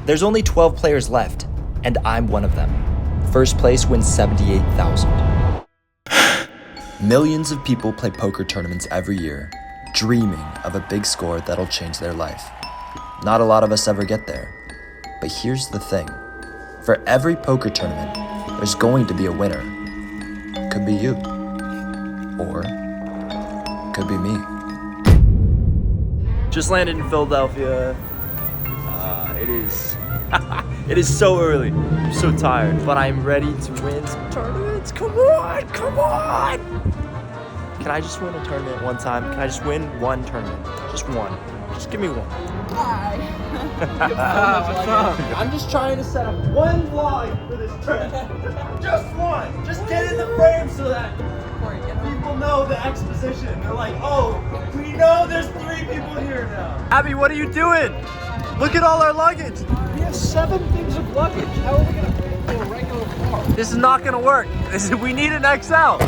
There's only 12 players left, and I'm one of them. First place wins $78,000. Millions of people play poker tournaments every year, dreaming of a big score that'll change their life. Not a lot of us ever get there. But here's the thing. For every poker tournament, there's going to be a winner. Could be you. Or could be me. Just landed in Philadelphia. It is so early. I'm so tired, but I'm ready to win some tournaments. Come on, come on! Can I just win a tournament one time? Can I just win one tournament? Just one. Just give me one. Hi. What's up? I'm just trying to set up one vlog for this trip. Just one. Just get in the frame so that people know the exposition. They're like, oh, we know there's 3 people here now. Abby, what are you doing? Look at all our luggage. We have 7 things of luggage. How are we gonna fit into a regular car? This is not gonna work. We need an XL.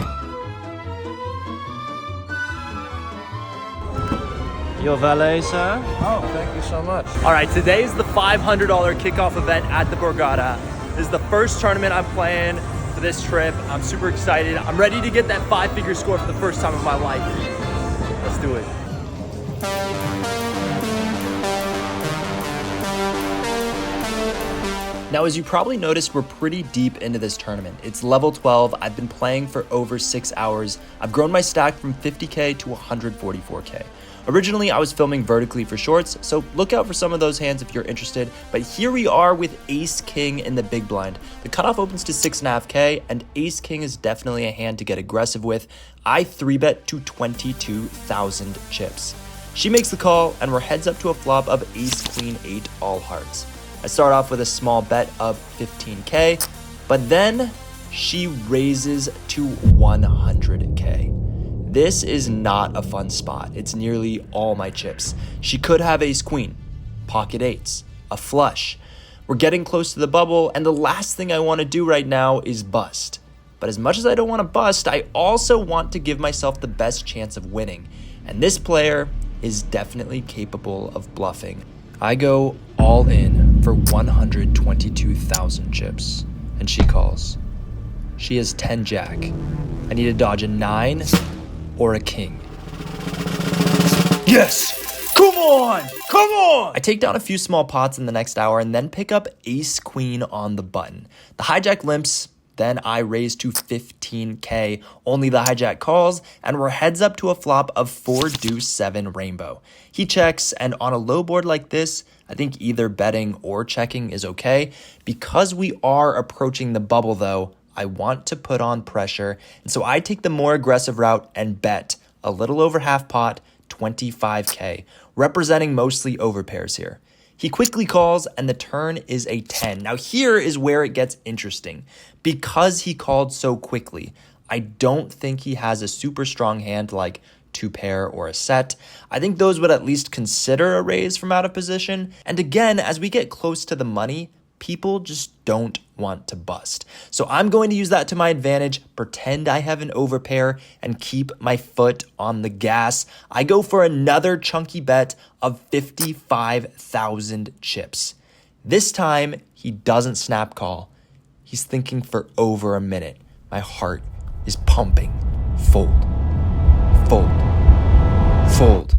Your valet, sir? Oh, thank you so much. All right, today is the $500 kickoff event at the Borgata. This is the first tournament I'm playing for this trip. I'm super excited. I'm ready to get that 5-figure score for the first time in my life. Let's do it. Now, as you probably noticed, we're pretty deep into this tournament. It's level 12. I've been playing for over 6 hours. I've grown my stack from 50K to 144K. Originally, I was filming vertically for shorts, so look out for some of those hands if you're interested. But here we are with Ace King in the big blind. The cutoff opens to 6.5K, and Ace King is definitely a hand to get aggressive with. I 3-bet to 22,000 chips. She makes the call, and we're heads up to a flop of Ace Queen 8 all hearts. I start off with a small bet of 15K, but then she raises to 100K. This is not a fun spot. It's nearly all my chips. She could have ace queen, pocket eights, a flush. We're getting close to the bubble, and the last thing I want to do right now is bust. But as much as I don't want to bust, I also want to give myself the best chance of winning. And this player is definitely capable of bluffing. I go all in for 122,000 chips, and she calls. She has 10 jack. I need to dodge a 9 or a king. Yes! Come on! Come on! I take down a few small pots in the next hour and then pick up ace queen on the button. The hijack limps, then I raise to 15K. Only the hijack calls, and we're heads up to a flop of 4 deuce 7 rainbow. He checks, and on a low board like this, I think either betting or checking is okay. Because we are approaching the bubble though, I want to put on pressure, and so I take the more aggressive route and bet a little over half pot, 25K, representing mostly overpairs here. He quickly calls, and the turn is a 10. Now here is where it gets interesting. Because he called so quickly, I don't think he has a super strong hand like 2 pair or a set. I think those would at least consider a raise from out of position. And again, as we get close to the money, people just don't want to bust. So I'm going to use that to my advantage, pretend I have an overpair, and keep my foot on the gas. I go for another chunky bet of 55,000 chips. This time, he doesn't snap call. He's thinking for over a minute. My heart is pumping. Fold, fold, fold.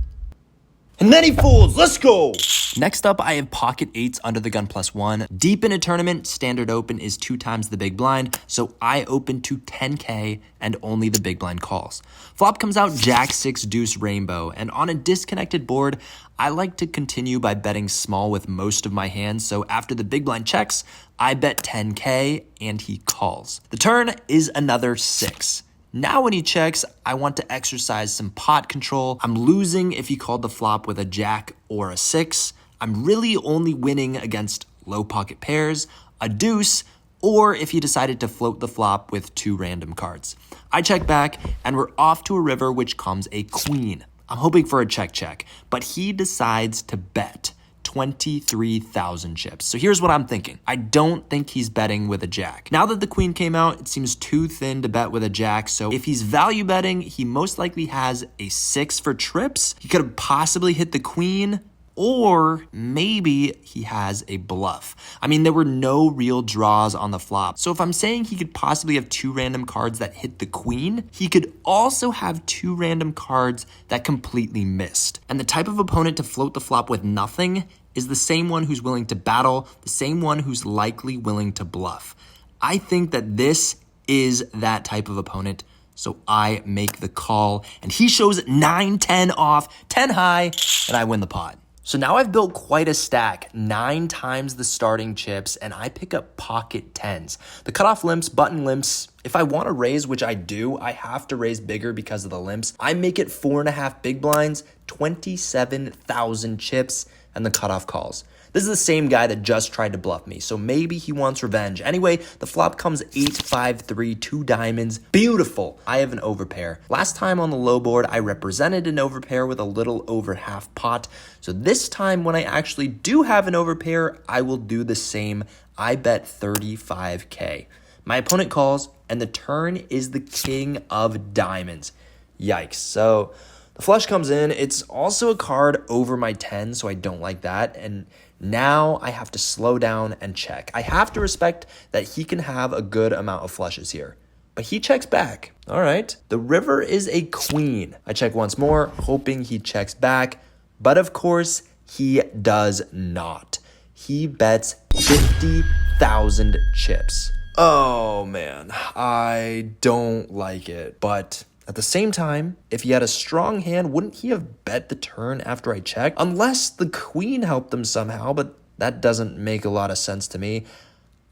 And then he folds. Let's go. Next up, I have pocket eights under the gun +1. Deep in a tournament, standard open is 2 times the big blind, so I open to 10K and only the big blind calls. Flop comes out jack 6 deuce rainbow, and on a disconnected board, I like to continue by betting small with most of my hands, so after the big blind checks, I bet 10K and he calls. The turn is another 6. Now when he checks, I want to exercise some pot control. I'm losing if he called the flop with a jack or a 6. I'm really only winning against low pocket pairs, a deuce, or if he decided to float the flop with 2 random cards. I check back, and we're off to a river, which comes a queen. I'm hoping for a check, but he decides to bet 23,000 chips. So here's what I'm thinking. I don't think he's betting with a jack. Now that the queen came out, it seems too thin to bet with a jack. So if he's value betting, he most likely has a 6 for trips. He could have possibly hit the queen, or maybe he has a bluff. I mean, there were no real draws on the flop. So if I'm saying he could possibly have 2 random cards that hit the queen, he could also have 2 random cards that completely missed. And the type of opponent to float the flop with nothing is the same one who's willing to battle, the same one who's likely willing to bluff. I think that this is that type of opponent. So I make the call, and he shows 9, 10 off, 10 high, and I win the pot. So now I've built quite a stack, 9 times the starting chips, and I pick up pocket 10s. The cutoff limps, button limps, if I want to raise, which I do, I have to raise bigger because of the limps. I make it 4.5 big blinds, 27,000 chips, and the cutoff calls. This is the same guy that just tried to bluff me, so maybe he wants revenge. Anyway, the flop comes 8, 5, 3, 2 diamonds. Beautiful. I have an overpair. Last time on the low board, I represented an overpair with a little over half pot. So this time when I actually do have an overpair, I will do the same. I bet 35K. My opponent calls, and the turn is the king of diamonds. Yikes. So the flush comes in. It's also a card over my 10, so I don't like that. And now I have to slow down and check. I have to respect that he can have a good amount of flushes here. But he checks back. All right. The river is a queen. I check once more, hoping he checks back. But of course, he does not. He bets 50,000 chips. Oh man, I don't like it. But at the same time, if he had a strong hand, wouldn't he have bet the turn after I checked? Unless the queen helped him somehow, but that doesn't make a lot of sense to me.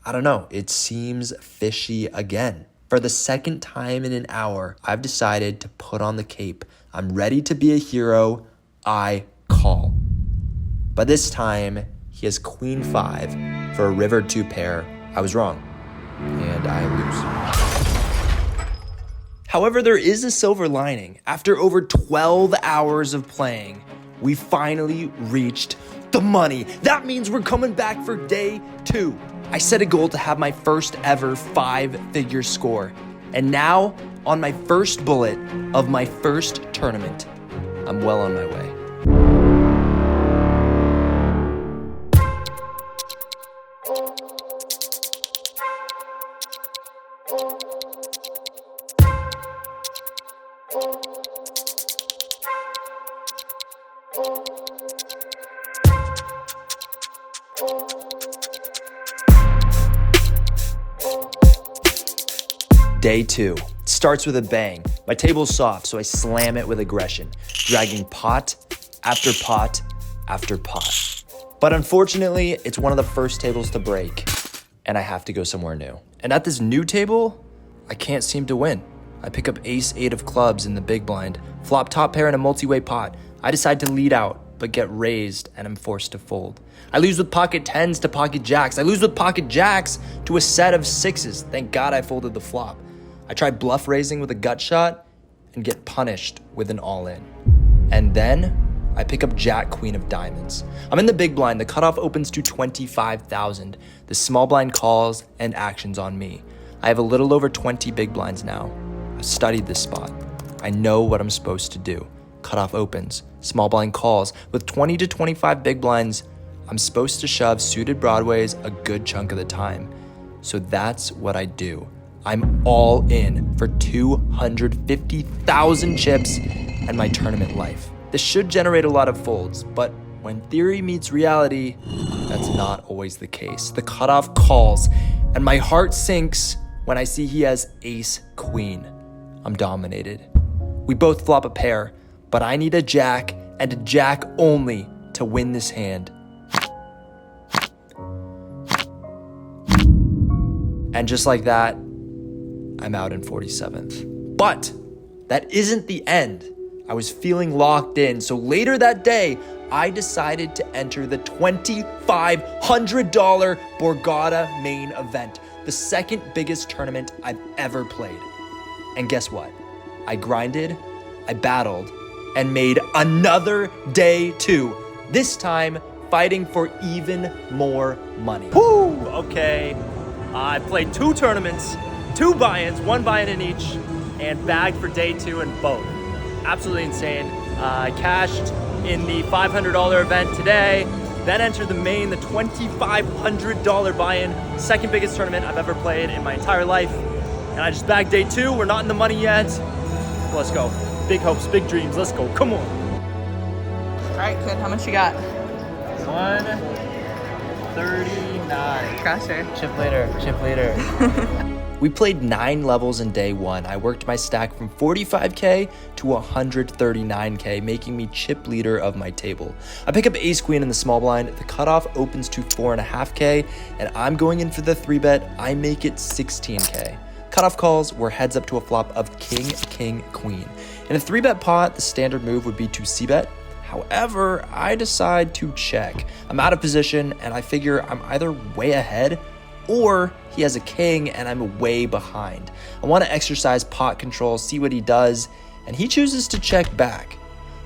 I don't know, it seems fishy again. For the second time in an hour, I've decided to put on the cape. I'm ready to be a hero. I call. But this time, he has queen 5 for a river 2 pair. I was wrong, and I lose. However, there is a silver lining. After over 12 hours of playing, we finally reached the money. That means we're coming back for day 2. I set a goal to have my first ever 5-figure score. And now, on my first bullet of my first tournament, I'm well on my way. Day 2 starts with a bang. My table's soft, so I slam it with aggression, dragging pot after pot after pot. But unfortunately, it's one of the first tables to break, and I have to go somewhere new. And at this new table, I can't seem to win. I pick up ace 8 of clubs in the big blind, flop top pair in a multi-way pot. I decide to lead out, but get raised, and I'm forced to fold. I lose with pocket 10s to pocket jacks. I lose with pocket jacks to a set of 6s. Thank God I folded the flop. I try bluff raising with a gut shot and get punished with an all-in. And then I pick up jack queen of diamonds. I'm in the big blind. The cutoff opens to 25,000. The small blind calls and actions on me. I have a little over 20 big blinds now. I've studied this spot. I know what I'm supposed to do. Cutoff opens. Small blind calls. With 20 to 25 big blinds, I'm supposed to shove suited broadways a good chunk of the time. So that's what I do. I'm all in for 250,000 chips and my tournament life. This should generate a lot of folds, but when theory meets reality, that's not always the case. The cutoff calls, and my heart sinks when I see he has ace queen. I'm dominated. We both flop a pair, but I need a jack and a jack only to win this hand. And just like that, I'm out in 47th. But that isn't the end. I was feeling locked in, so later that day, I decided to enter the $2,500 Borgata main event, the second biggest tournament I've ever played. And guess what? I grinded, I battled, and made another day 2, this time fighting for even more money. Woo! Okay, I played 2 tournaments, 2 buy-ins, 1 buy-in in each, and bagged for day 2 in both. Absolutely insane. I cashed in the $500 event today. Then enter the main, the $2,500 buy-in, second biggest tournament I've ever played in my entire life. And I just bagged day 2. We're not in the money yet. Let's go. Big hopes, big dreams. Let's go. Come on. All right, good. How much you got? 139. Crusher. Chip leader. We played 9 levels in day 1. I worked my stack from 45K to 139K, making me chip leader of my table. I pick up ace queen in the small blind. The cutoff opens to 4.5K, and I'm going in for the 3-bet. I make it 16K. Cutoff calls were heads up to a flop of king, king, queen. In a 3-bet pot, the standard move would be to c-bet. However, I decide to check. I'm out of position, and I figure I'm either way ahead or he has a king and I'm way behind. I want to exercise pot control, see what he does, and he chooses to check back.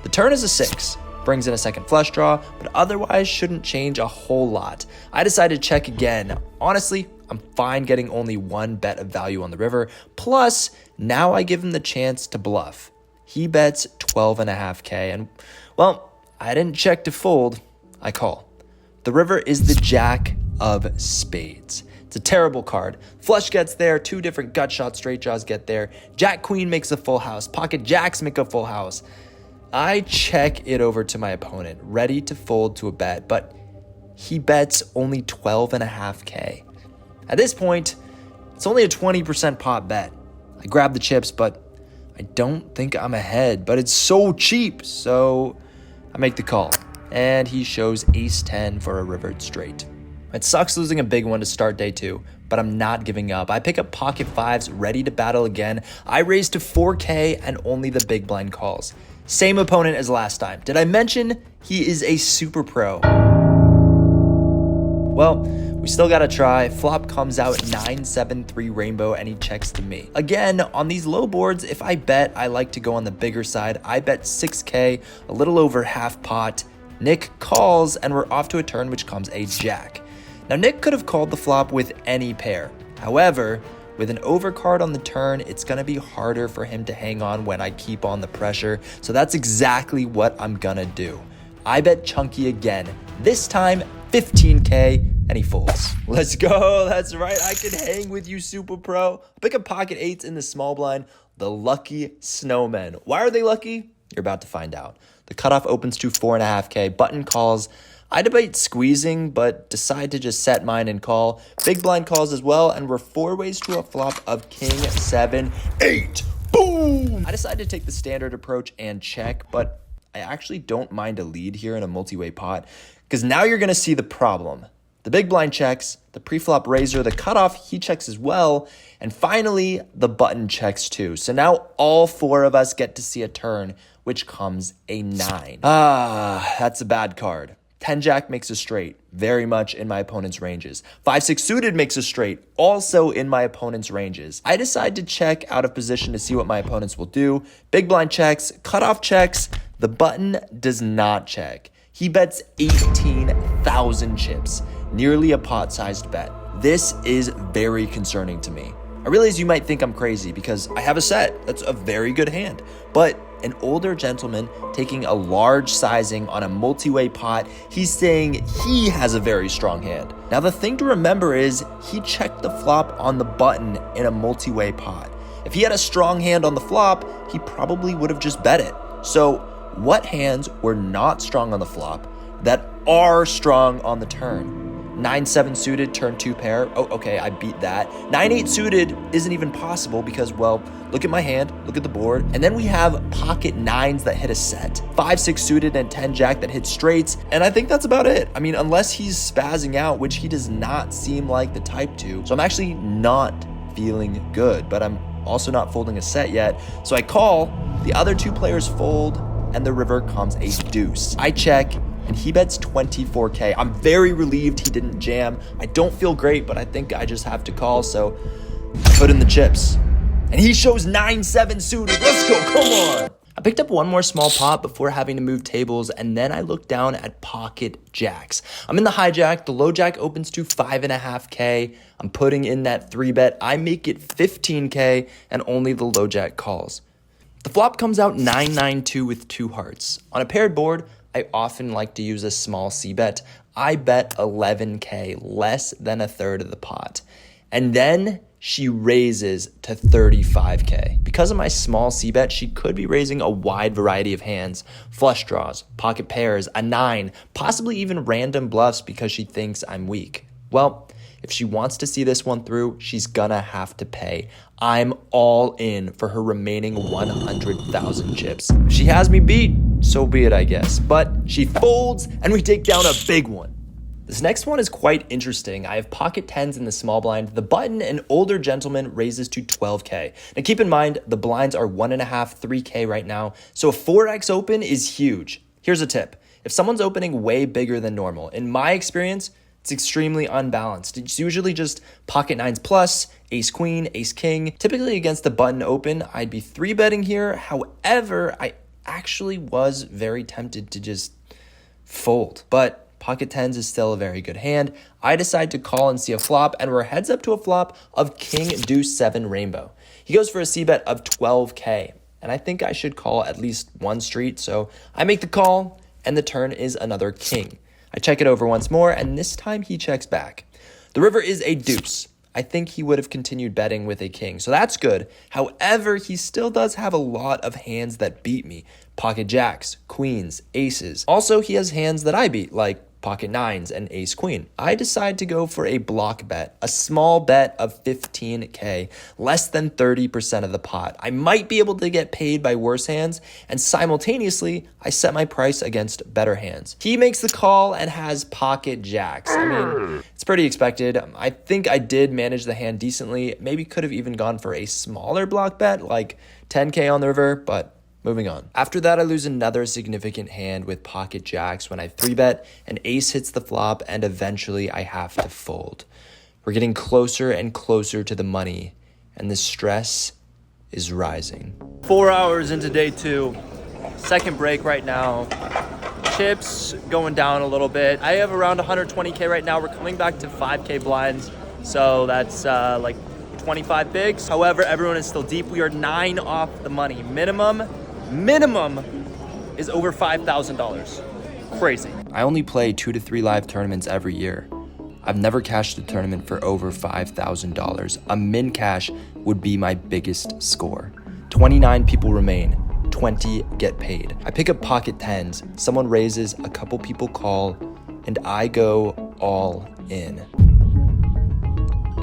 The turn is a 6, brings in a second flush draw, but otherwise shouldn't change a whole lot. I decide to check again. Honestly, I'm fine getting only 1 bet of value on the river, plus now I give him the chance to bluff. He bets 12.5K, and well, I didn't check to fold, I call. The river is the jack of spades. It's a terrible card. Flush gets there, 2 different gut shots, straight draws get there. Jack queen makes a full house. Pocket jacks make a full house. I check it over to my opponent, ready to fold to a bet, but he bets only 12.5K. At this point, it's only a 20% pot bet. I grab the chips, but I don't think I'm ahead, but it's so cheap, so I make the call. And he shows ace 10 for a rivered straight. It sucks losing a big one to start day 2, but I'm not giving up. I pick up pocket 5s, ready to battle again. I raise to 4K and only the big blind calls. Same opponent as last time. Did I mention he is a super pro? Well, we still gotta try. Flop comes out 9-7-3 rainbow and he checks to me. Again, on these low boards, if I bet, I like to go on the bigger side. I bet 6K, a little over half pot. Nick calls and we're off to a turn which comes a jack. Now Nick could have called the flop with any pair. However, with an overcard on the turn, it's gonna be harder for him to hang on when I keep on the pressure. So that's exactly what I'm gonna do. I bet chunky again, this time 15K, and he folds. Let's go, that's right, I can hang with you, super pro. Pick up pocket 8s in the small blind, the lucky snowmen. Why are they lucky? You're about to find out. The cutoff opens to 4.5K, button calls. I debate squeezing, but decide to just set mine and call. Big blind calls as well, and we're 4 ways to a flop of king, 7, 8. Boom! I decide to take the standard approach and check, but I actually don't mind a lead here in a multi-way pot, because now you're going to see the problem. The big blind checks, the pre-flop raiser, the cutoff, he checks as well, and finally, the button checks too. So now all 4 of us get to see a turn, which comes a 9. That's a bad card. 10 jack makes a straight, very much in my opponent's ranges. 5-6 suited makes a straight, also in my opponent's ranges. I decide to check out of position to see what my opponents will do. Big blind checks, cutoff checks, the button does not check. He bets 18,000 chips, nearly a pot-sized bet. This is very concerning to me. I realize you might think I'm crazy because I have a set. That's a very good hand. But an older gentleman taking a large sizing on a multi-way pot, he's saying he has a very strong hand. Now the thing to remember is he checked the flop on the button in a multi-way pot. If he had a strong hand on the flop, he probably would have just bet it. So what hands were not strong on the flop that are strong on the turn? 9-7 suited, turn 2 pair. Oh, okay, I beat that. 9-8 suited isn't even possible because, well, look at my hand, look at the board. And then we have pocket 9s that hit a set. 5-6 suited and 10 jack that hit straights. And I think that's about it. I mean, unless he's spazzing out, which he does not seem like the type to. So I'm actually not feeling good, but I'm also not folding a set yet. So I call, the other 2 players fold, and the river comes a deuce. I check, and he bets 24K. I'm very relieved he didn't jam. I don't feel great, but I think I just have to call, so I put in the chips. And he shows 9-7 suited. Let's go, come on! I picked up one more small pot before having to move tables, and then I looked down at pocket jacks. I'm in the hijack. The low jack opens to 5.5K. I'm putting in that 3-bet. I make it 15K, and only the low jack calls. The flop comes out 9-9-2 with 2 hearts. On a paired board, I often like to use a small c-bet. I bet 11K, less than a third of the pot. And then she raises to 35K. Because of my small c-bet, she could be raising a wide variety of hands, flush draws, pocket pairs, a 9, possibly even random bluffs because she thinks I'm weak. Well, if she wants to see this one through, she's gonna have to pay. I'm all in for her remaining 100,000 chips. If she has me beat, so be it, I guess. But she folds and we take down a big one. This next one is quite interesting. I have pocket 10s in the small blind. The button, an older gentleman, raises to 12K. Now keep in mind, the blinds are 1.5, 3K right now, so a 4X open is huge. Here's a tip. If someone's opening way bigger than normal, in my experience, it's extremely unbalanced. It's usually just pocket 9s plus, ace queen, ace king. Typically against the button open, I'd be 3-betting here. However, I actually was very tempted to just fold. But pocket 10s is still a very good hand. I decide to call and see a flop, and we're heads up to a flop of king deuce 7 rainbow. He goes for a c-bet of 12K, and I think I should call at least one street, so I make the call, and the turn is another king. I check it over once more, and this time he checks back. The river is a deuce. I think he would have continued betting with a king, so that's good. However, he still does have a lot of hands that beat me. Pocket jacks, queens, aces. Also, he has hands that I beat, like pocket 9s and ace queen. I decide to go for a block bet, a small bet of 15K, less than 30% of the pot. I might be able to get paid by worse hands, and simultaneously, I set my price against better hands. He makes the call and has pocket jacks. I mean, it's pretty expected. I think I did manage the hand decently. Maybe could have even gone for a smaller block bet, like 10K on the river, but moving on. After that, I lose another significant hand with pocket jacks when I 3-bet, an ace hits the flop, and eventually I have to fold. We're getting closer and closer to the money, and the stress is rising. 4 hours into day 2. Second break right now. Chips going down a little bit. I have around 120K right now. We're coming back to 5K blinds, so that's like 25 bigs. However, everyone is still deep. We are 9 off the money. Minimum is over $5,000. Crazy. I only play 2 to 3 live tournaments every year. I've never cashed a tournament for over $5,000. A min cash would be my biggest score. 29 people remain. 20 get paid. I pick up pocket 10s. Someone raises, a couple people call, and I go all in.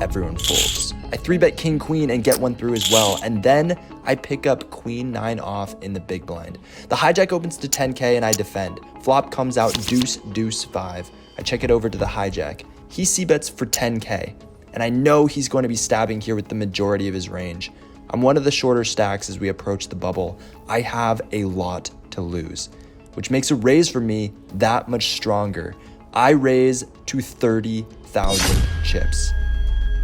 Everyone folds. I 3-bet king queen and get one through as well, and then I pick up queen 9 off in the big blind. The hijack opens to 10K and I defend. Flop comes out deuce deuce 5. I check it over to the hijack. He c-bets for 10K, and I know he's going to be stabbing here with the majority of his range. I'm one of the shorter stacks as we approach the bubble. I have a lot to lose, which makes a raise for me that much stronger. I raise to 30,000 chips.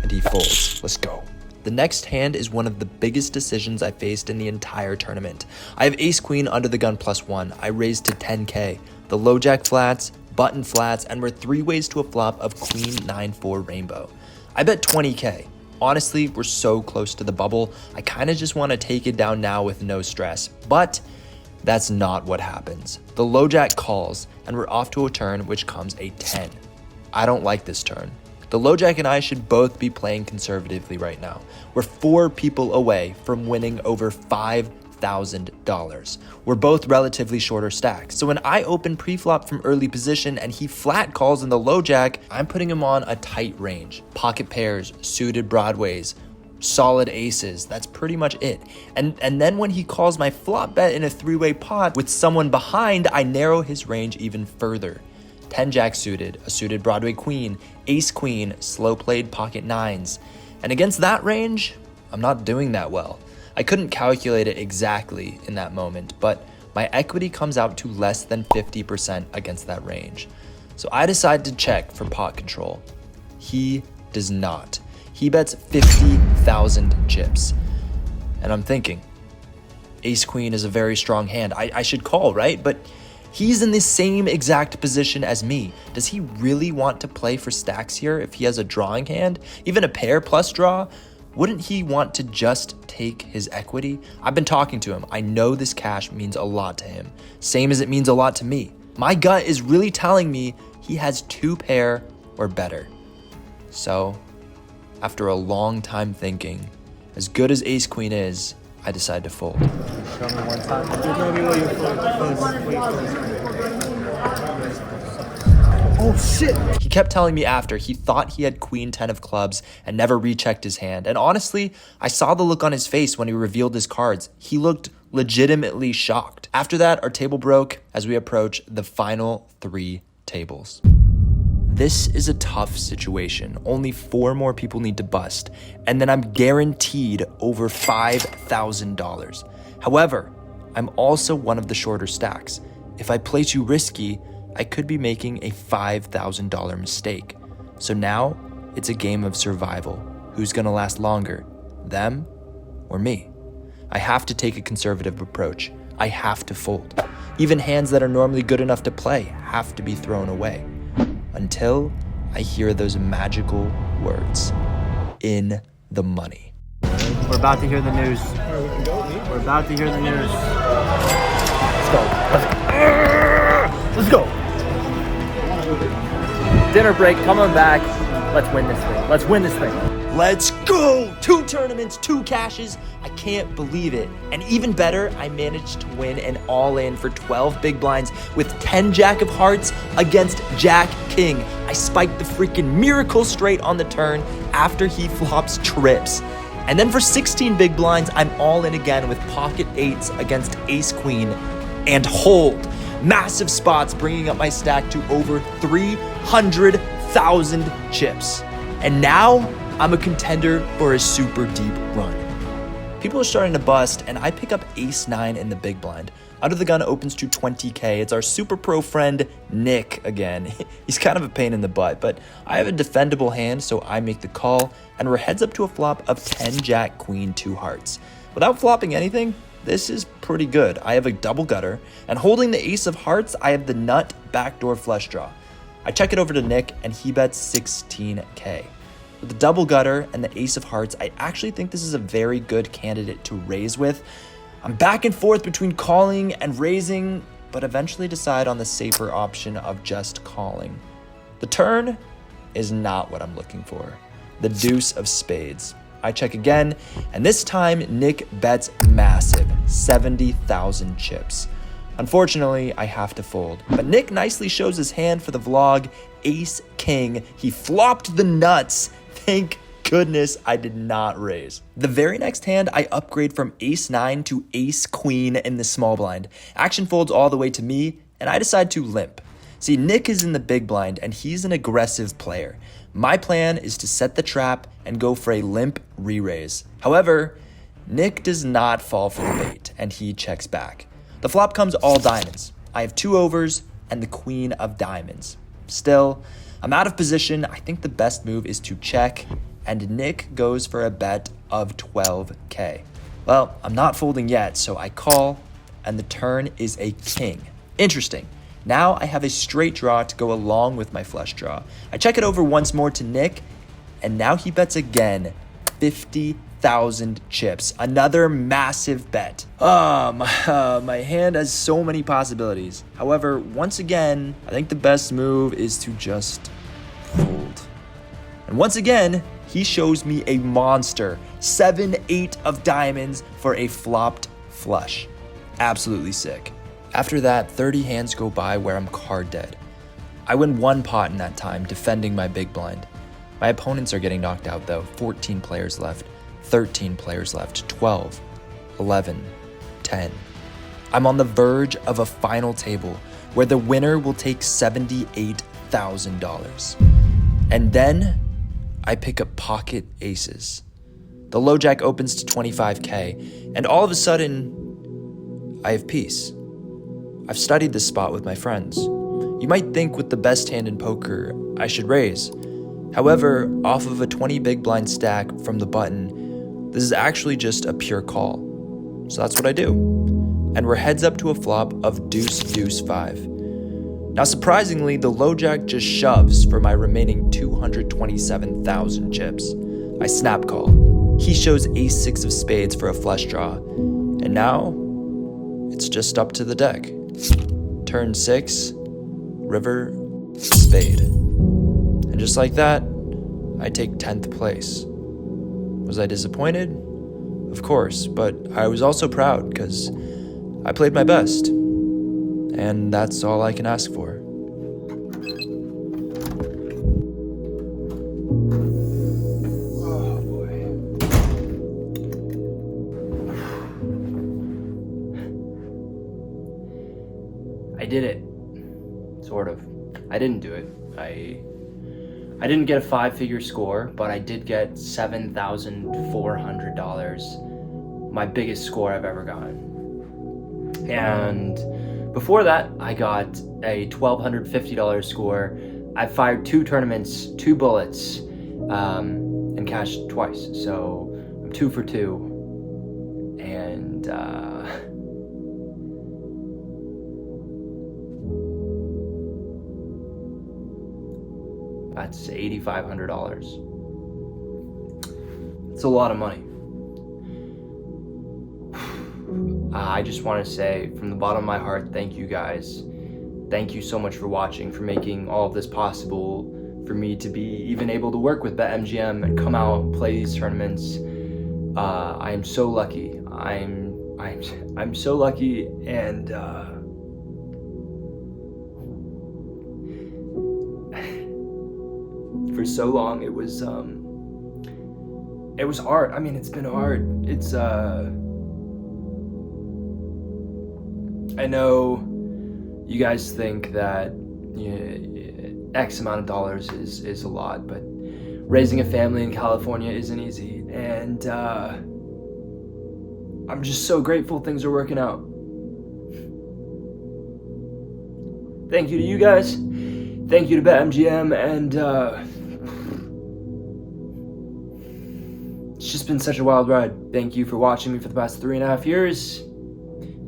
And he folds. Let's go. The next hand is one of the biggest decisions I faced in the entire tournament. I have ace queen under the gun +1. I raise to 10K. The low jack flats, button flats, and we're 3 ways to a flop of queen 9-4 rainbow. I bet 20K. Honestly, we're so close to the bubble. I kind of just want to take it down now with no stress. But that's not what happens. The low jack calls, and we're off to a turn which comes a 10. I don't like this turn. The low jack and I should both be playing conservatively right now. We're 4 people away from winning over $5,000. We're both relatively shorter stacks. So when I open pre-flop from early position and he flat calls in the low jack, I'm putting him on a tight range. Pocket pairs, suited broadways, solid aces. That's pretty much it. And then when he calls my flop bet in a 3-way pot with someone behind, I narrow his range even further. 10 jack suited, a suited Broadway queen, ace queen, slow played pocket 9s. And against that range, I'm not doing that well. I couldn't calculate it exactly in that moment, but my equity comes out to less than 50% against that range. So I decide to check for pot control. He does not. He bets 50,000 chips. And I'm thinking, ace queen is a very strong hand. I should call, right? But he's in the same exact position as me. Does he really want to play for stacks here if he has a drawing hand? Even a pair plus draw? Wouldn't he want to just take his equity? I've been talking to him. I know this cash means a lot to him. Same as it means a lot to me. My gut is really telling me he has 2 pair or better. So, after a long time thinking, as good as ace queen is, I decide to fold. Show me one time. Oh shit! He kept telling me after he thought he had queen 10 of clubs and never rechecked his hand. And honestly, I saw the look on his face when he revealed his cards. He looked legitimately shocked. After that, our table broke as we approach the final 3 tables. This is a tough situation. Only 4 more people need to bust, and then I'm guaranteed over $5,000. However, I'm also one of the shorter stacks. If I play too risky, I could be making a $5,000 mistake. So now, it's a game of survival. Who's gonna last longer, them or me? I have to take a conservative approach. I have to fold. Even hands that are normally good enough to play have to be thrown away. Until I hear those magical words, in the money. We're about to hear the news. We're about to hear the news. Let's go. Let's go. Dinner break, coming back. Let's win this thing. Let's win this thing. Let's go! 2 tournaments, 2 cashes. I can't believe it. And even better, I managed to win an all-in for 12 big blinds with 10 jack of hearts against jack king. I spiked the freaking miracle straight on the turn after he flops trips. And then for 16 big blinds, I'm all in again with pocket 8s against ace queen and hold. Massive spots, bringing up my stack to over 300,000 chips. And now, I'm a contender for a super deep run. People are starting to bust, and I pick up ace 9 in the big blind. Under the gun opens to 20K. It's our super pro friend, Nick, again. He's kind of a pain in the butt, but I have a defendable hand, so I make the call, and we're heads up to a flop of 10 jack queen 2 hearts. Without flopping anything, this is pretty good. I have a double gutter, and holding the ace of hearts, I have the nut backdoor flush draw. I check it over to Nick, and he bets 16K. With the double gutter and the ace of hearts, I actually think this is a very good candidate to raise with. I'm back and forth between calling and raising, but eventually decide on the safer option of just calling. The turn is not what I'm looking for. The deuce of spades. I check again, and this time Nick bets massive, 70,000 chips. Unfortunately, I have to fold, but Nick nicely shows his hand for the vlog, ace king. He flopped the nuts. Thank goodness I did not raise. The very next hand, I upgrade from ace 9 to ace queen in the small blind. Action folds all the way to me, and I decide to limp. See, Nick is in the big blind, and he's an aggressive player. My plan is to set the trap and go for a limp re-raise. However, Nick does not fall for the bait, and he checks back. The flop comes all diamonds. I have 2 overs and the queen of diamonds. Still, I'm out of position. I think the best move is to check, and Nick goes for a bet of 12K. Well, I'm not folding yet, so I call, and the turn is a king. Interesting. Now I have a straight draw to go along with my flush draw. I check it over once more to Nick, and now he bets again, 50,000 chips. Another massive bet. My hand has so many possibilities. However, once again, I think the best move is to just fold. And once again, he shows me a monster, 7-8 of diamonds for a flopped flush. Absolutely sick. After that, 30 hands go by where I'm card dead. I win 1 pot in that time, defending my big blind. My opponents are getting knocked out though. 14 players left, 13 players left, 12, 11, 10. I'm on the verge of a final table where the winner will take $78,000. And then I pick up pocket aces. The low jack opens to 25K, and all of a sudden, I have peace. I've studied this spot with my friends. You might think with the best hand in poker, I should raise. However, off of a 20 big blind stack from the button, this is actually just a pure call. So that's what I do. And we're heads up to a flop of deuce, deuce, 5. Now surprisingly, the low jack just shoves for my remaining 227,000 chips. I snap call. He shows ace 6 of spades for a flush draw. And now, it's just up to the deck. Turn 6, river, spade. And just like that, I take 10th place. Was I disappointed? Of course, but I was also proud because I played my best. And that's all I can ask for. Oh boy. I did it. Sort of. I didn't do it. I didn't get a 5-figure score, but I did get $7,400, my biggest score I've ever gotten. And before that, I got a $1,250 score. I fired 2 tournaments, 2 bullets, and cashed twice. So I'm 2 for 2. And that's $8,500. It's a lot of money. I just want to say from the bottom of my heart, thank you guys. Thank you so much for watching, for making all of this possible, for me to be even able to work with BetMGM and come out, play these tournaments. I am so lucky. I'm so lucky, and for so long it was hard. I mean, it's been hard. It's I know you guys think that X amount of dollars is a lot, but raising a family in California isn't easy, and I'm just so grateful things are working out. Thank you to you guys. Thank you to BetMGM, and it's just been such a wild ride. Thank you for watching me for the past 3.5 years.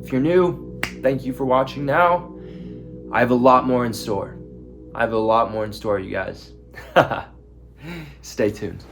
If you're new, thank you for watching now. I have a lot more in store. You guys. Stay tuned.